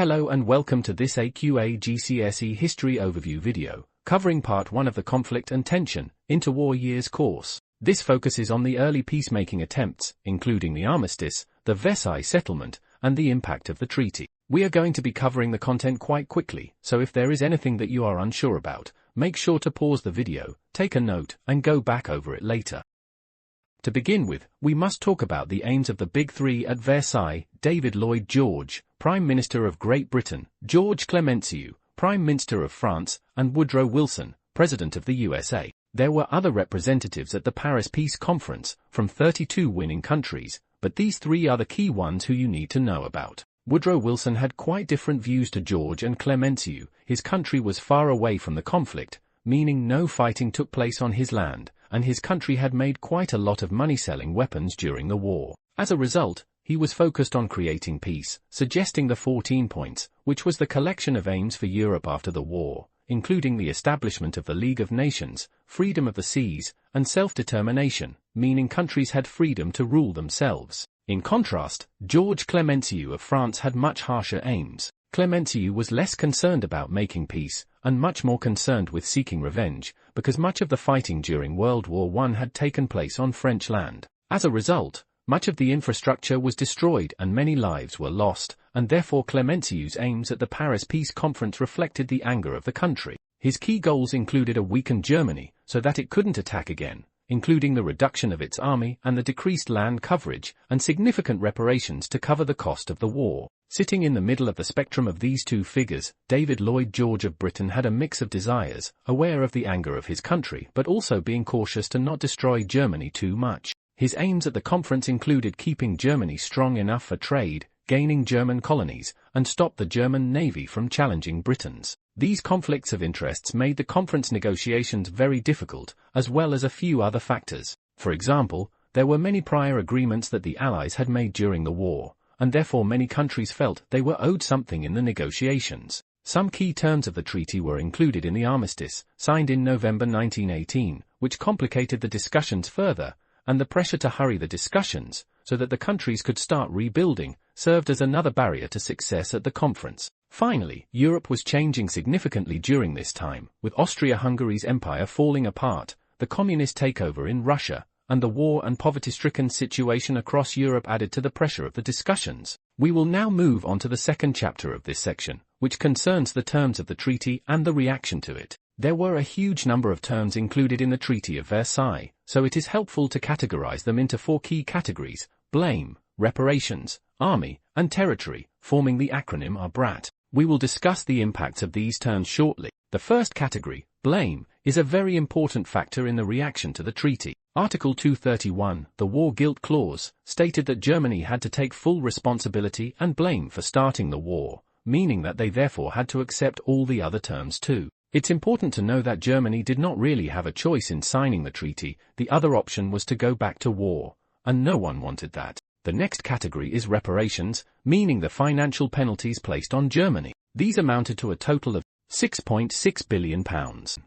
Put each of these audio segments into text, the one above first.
Hello and welcome to this AQA GCSE History Overview video, covering Part 1 of the Conflict and Tension, Interwar Years course. This focuses on the early peacemaking attempts, including the armistice, the Versailles settlement, and the impact of the treaty. We are going to be covering the content quite quickly, so if there is anything that you are unsure about, make sure to pause the video, take a note, and go back over it later. To begin with, we must talk about the aims of the Big Three at Versailles: David Lloyd George, Prime Minister of Great Britain, George Clemenceau, Prime Minister of France, and Woodrow Wilson, President of the USA. There were other representatives at the Paris Peace Conference, from 32 winning countries, but these three are the key ones who you need to know about. Woodrow Wilson had quite different views to George and Clemenceau. His country was far away from the conflict, meaning no fighting took place on his land, and his country had made quite a lot of money selling weapons during the war. As a result, he was focused on creating peace, suggesting the 14 points, which was the collection of aims for Europe after the war, including the establishment of the League of Nations, freedom of the seas, and self-determination, meaning countries had freedom to rule themselves. In contrast, George Clemenceau of France had much harsher aims. Clemenceau was less concerned about making peace, and much more concerned with seeking revenge, because much of the fighting during World War I had taken place on French land. As a result, much of the infrastructure was destroyed and many lives were lost, and therefore Clemenceau's aims at the Paris Peace Conference reflected the anger of the country. His key goals included a weakened Germany, so that it couldn't attack again, including the reduction of its army and the decreased land coverage, and significant reparations to cover the cost of the war. Sitting in the middle of the spectrum of these two figures, David Lloyd George of Britain had a mix of desires, aware of the anger of his country but also being cautious to not destroy Germany too much. His aims at the conference included keeping Germany strong enough for trade, gaining German colonies, and stop the German navy from challenging Britain's. These conflicts of interests made the conference negotiations very difficult, as well as a few other factors. For example, there were many prior agreements that the Allies had made during the war, and therefore many countries felt they were owed something in the negotiations. Some key terms of the treaty were included in the armistice, signed in November 1918, which complicated the discussions further, and the pressure to hurry the discussions, so that the countries could start rebuilding, served as another barrier to success at the conference. Finally, Europe was changing significantly during this time, with Austria-Hungary's empire falling apart, the communist takeover in Russia, and the war and poverty-stricken situation across Europe added to the pressure of the discussions. We will now move on to the second chapter of this section, which concerns the terms of the treaty and the reaction to it. There were a huge number of terms included in the Treaty of Versailles, so it is helpful to categorize them into four key categories: blame, reparations, army, and territory, forming the acronym ABRAT. We will discuss the impacts of these terms shortly. The first category, blame, is a very important factor in the reaction to the treaty. Article 231, the War Guilt Clause, stated that Germany had to take full responsibility and blame for starting the war, meaning that they therefore had to accept all the other terms too. It's important to know that Germany did not really have a choice in signing the treaty. The other option was to go back to war, and no one wanted that. The next category is reparations, meaning the financial penalties placed on Germany. These amounted to a total of £6.6 billion,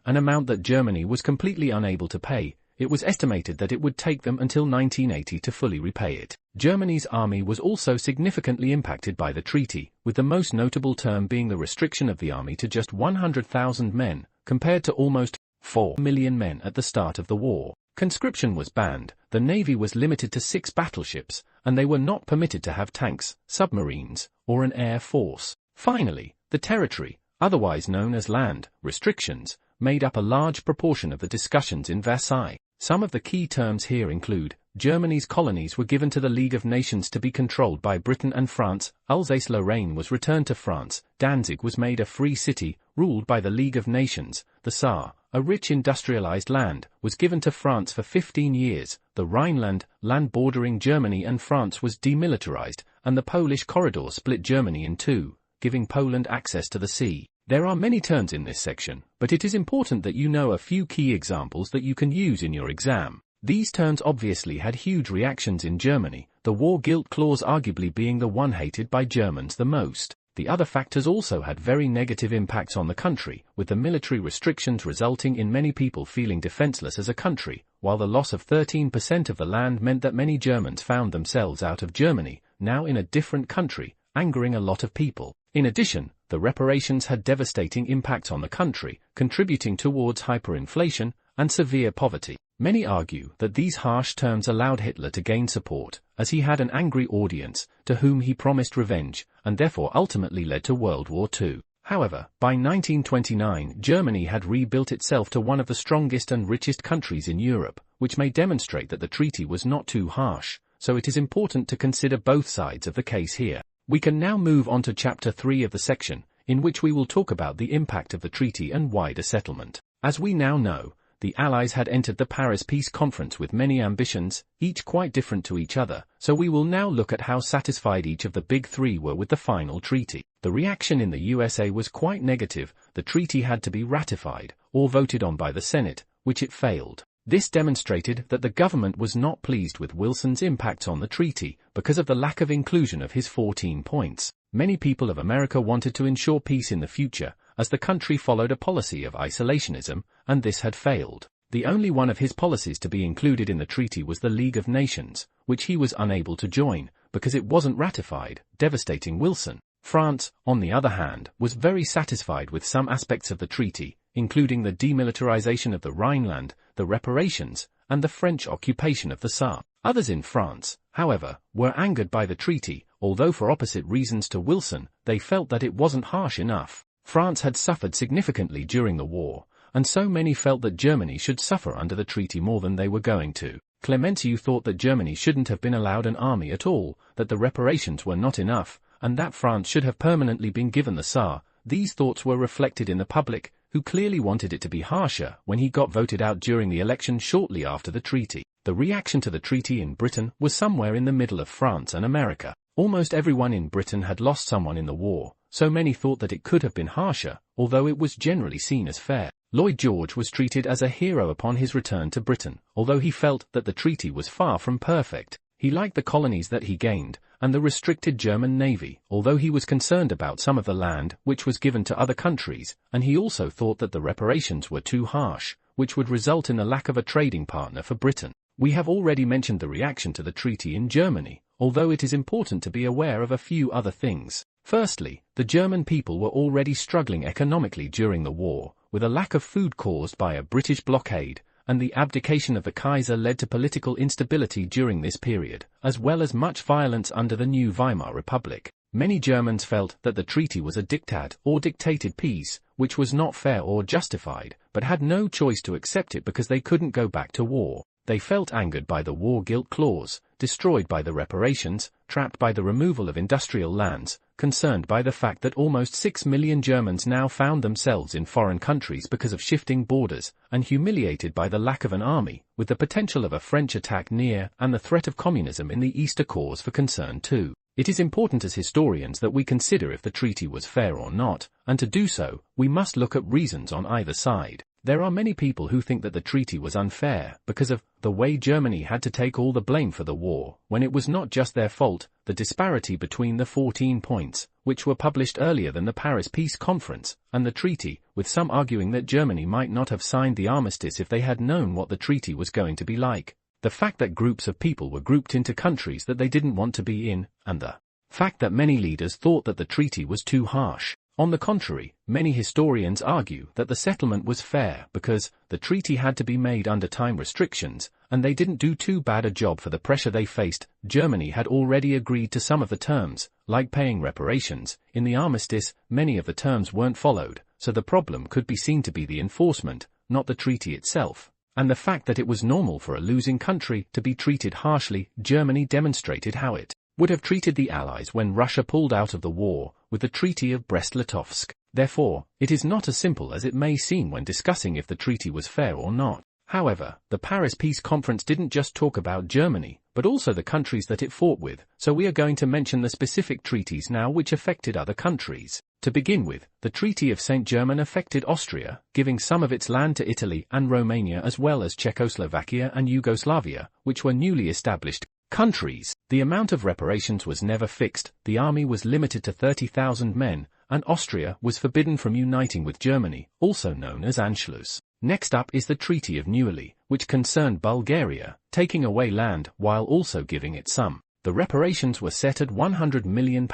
an amount that Germany was completely unable to pay. It was estimated that it would take them until 1980 to fully repay it. Germany's army was also significantly impacted by the treaty, with the most notable term being the restriction of the army to just 100,000 men, compared to almost 4 million men at the start of the war. Conscription was banned, the navy was limited to 6 battleships, and they were not permitted to have tanks, submarines, or an air force. Finally, the territory, otherwise known as land, restrictions, made up a large proportion of the discussions in Versailles. Some of the key terms here include: Germany's colonies were given to the League of Nations to be controlled by Britain and France, Alsace-Lorraine was returned to France, Danzig was made a free city, ruled by the League of Nations, the Saar, a rich industrialized land, was given to France for 15 years, the Rhineland, land bordering Germany and France, was demilitarized, and the Polish corridor split Germany in two, giving Poland access to the sea. There are many terms in this section, but it is important that you know a few key examples that you can use in your exam. These terms obviously had huge reactions in Germany, the War Guilt Clause arguably being the one hated by Germans the most. The other factors also had very negative impacts on the country, with the military restrictions resulting in many people feeling defenseless as a country, while the loss of 13% of the land meant that many Germans found themselves out of Germany, now in a different country, angering a lot of people. In addition, the reparations had devastating impacts on the country, contributing towards hyperinflation and severe poverty. Many argue that these harsh terms allowed Hitler to gain support, as he had an angry audience, to whom he promised revenge, and therefore ultimately led to World War II. However, by 1929 Germany had rebuilt itself to one of the strongest and richest countries in Europe, which may demonstrate that the treaty was not too harsh, so it is important to consider both sides of the case here. We can now move on to Chapter 3 of the section, in which we will talk about the impact of the treaty and wider settlement. As we now know, the Allies had entered the Paris Peace Conference with many ambitions, each quite different to each other, so we will now look at how satisfied each of the big three were with the final treaty. The reaction in the USA was quite negative. The treaty had to be ratified, or voted on by the Senate, which it failed. This demonstrated that the government was not pleased with Wilson's impact on the treaty, because of the lack of inclusion of his 14 points. Many people of America wanted to ensure peace in the future, as the country followed a policy of isolationism, and this had failed. The only one of his policies to be included in the treaty was the League of Nations, which he was unable to join, because it wasn't ratified, devastating Wilson. France, on the other hand, was very satisfied with some aspects of the treaty, including the demilitarization of the Rhineland, the reparations, and the French occupation of the Saar. Others in France, however, were angered by the treaty, although for opposite reasons to Wilson. They felt that it wasn't harsh enough. France had suffered significantly during the war, and so many felt that Germany should suffer under the treaty more than they were going to. Clemenceau thought that Germany shouldn't have been allowed an army at all, that the reparations were not enough, and that France should have permanently been given the Saar. These thoughts were reflected in the public, who clearly wanted it to be harsher when he got voted out during the election shortly after the treaty. The reaction to the treaty in Britain was somewhere in the middle of France and America. Almost everyone in Britain had lost someone in the war, so many thought that it could have been harsher, although it was generally seen as fair. Lloyd George was treated as a hero upon his return to Britain, although he felt that the treaty was far from perfect. He liked the colonies that he gained, and the restricted German navy, although he was concerned about some of the land which was given to other countries, and he also thought that the reparations were too harsh, which would result in the lack of a trading partner for Britain. We have already mentioned the reaction to the treaty in Germany, although it is important to be aware of a few other things. Firstly, the German people were already struggling economically during the war, with a lack of food caused by a British blockade, and the abdication of the Kaiser led to political instability during this period, as well as much violence under the new Weimar Republic. Many Germans felt that the treaty was a diktat or dictated peace, which was not fair or justified, but had no choice to accept it because they couldn't go back to war. They felt angered by the war guilt clause, destroyed by the reparations, trapped by the removal of industrial lands, concerned by the fact that almost 6 million Germans now found themselves in foreign countries because of shifting borders, and humiliated by the lack of an army, with the potential of a French attack near, and the threat of communism in the East a cause for concern too. It is important as historians that we consider if the treaty was fair or not, and to do so, we must look at reasons on either side. There are many people who think that the treaty was unfair because of the way Germany had to take all the blame for the war, when it was not just their fault. The disparity between the 14 points, which were published earlier than the Paris Peace Conference, and the treaty, with some arguing that Germany might not have signed the armistice if they had known what the treaty was going to be like. The fact that groups of people were grouped into countries that they didn't want to be in, and the fact that many leaders thought that the treaty was too harsh. On the contrary, many historians argue that the settlement was fair because the treaty had to be made under time restrictions, and they didn't do too bad a job for the pressure they faced. Germany had already agreed to some of the terms, like paying reparations. In the armistice, many of the terms weren't followed, so the problem could be seen to be the enforcement, not the treaty itself. And the fact that it was normal for a losing country to be treated harshly. Germany demonstrated how it would have treated the Allies when Russia pulled out of the war, with the Treaty of Brest-Litovsk. Therefore, it is not as simple as it may seem when discussing if the treaty was fair or not. However, the Paris Peace Conference didn't just talk about Germany, but also the countries that it fought with, so we are going to mention the specific treaties now which affected other countries. To begin with, the Treaty of Saint-Germain affected Austria, giving some of its land to Italy and Romania as well as Czechoslovakia and Yugoslavia, which were newly established countries. The amount of reparations was never fixed, the army was limited to 30,000 men, and Austria was forbidden from uniting with Germany, also known as Anschluss. Next up is the Treaty of Neuilly, which concerned Bulgaria, taking away land while also giving it some. The reparations were set at £100 million,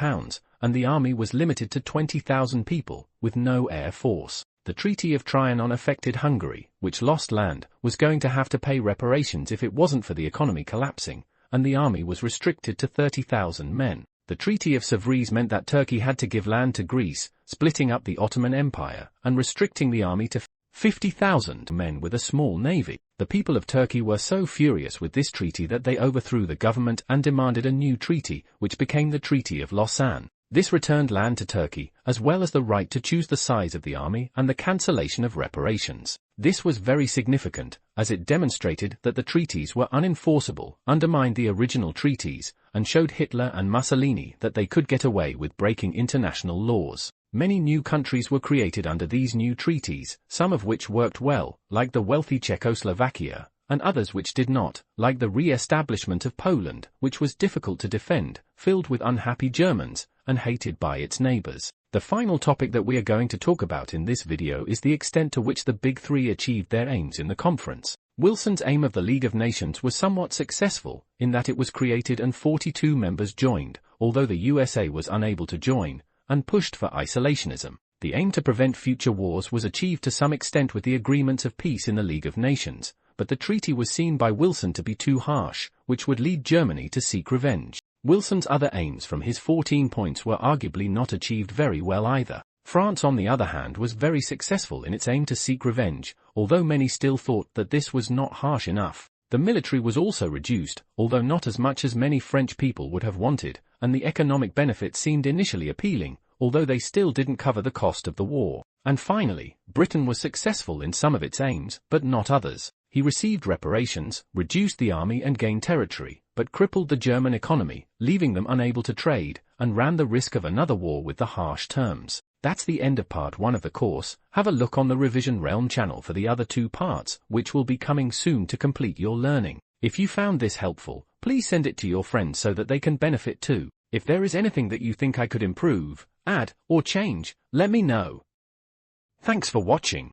and the army was limited to 20,000 people, with no air force. The Treaty of Trianon affected Hungary, which lost land, was going to have to pay reparations if it wasn't for the economy collapsing, and the army was restricted to 30,000 men. The Treaty of Sèvres meant that Turkey had to give land to Greece, splitting up the Ottoman Empire, and restricting the army to 50,000 men with a small navy. The people of Turkey were so furious with this treaty that they overthrew the government and demanded a new treaty, which became the Treaty of Lausanne. This returned land to Turkey, as well as the right to choose the size of the army and the cancellation of reparations. This was very significant, as it demonstrated that the treaties were unenforceable, undermined the original treaties, and showed Hitler and Mussolini that they could get away with breaking international laws. Many new countries were created under these new treaties, some of which worked well, like the wealthy Czechoslovakia, and others which did not, like the re-establishment of Poland, which was difficult to defend, filled with unhappy Germans, and hated by its neighbors. The final topic that we are going to talk about in this video is the extent to which the Big Three achieved their aims in the conference. Wilson's aim of the League of Nations was somewhat successful, in that it was created and 42 members joined, although the USA was unable to join, and pushed for isolationism. The aim to prevent future wars was achieved to some extent with the agreements of peace in the League of Nations, but the treaty was seen by Wilson to be too harsh, which would lead Germany to seek revenge. Wilson's other aims from his 14 points were arguably not achieved very well either. France, on the other hand, was very successful in its aim to seek revenge, although many still thought that this was not harsh enough. The military was also reduced, although not as much as many French people would have wanted, and the economic benefits seemed initially appealing, although they still didn't cover the cost of the war. And finally, Britain was successful in some of its aims, but not others. He received reparations, reduced the army and gained territory, but crippled the German economy, leaving them unable to trade, and ran the risk of another war with the harsh terms. That's the end of part 1 of the course. Have a look on the Revision Realm channel for the other 2 parts, which will be coming soon to complete your learning. If you found this helpful, please send it to your friends so that they can benefit too. If there is anything that you think I could improve, add, or change, let me know. Thanks for watching.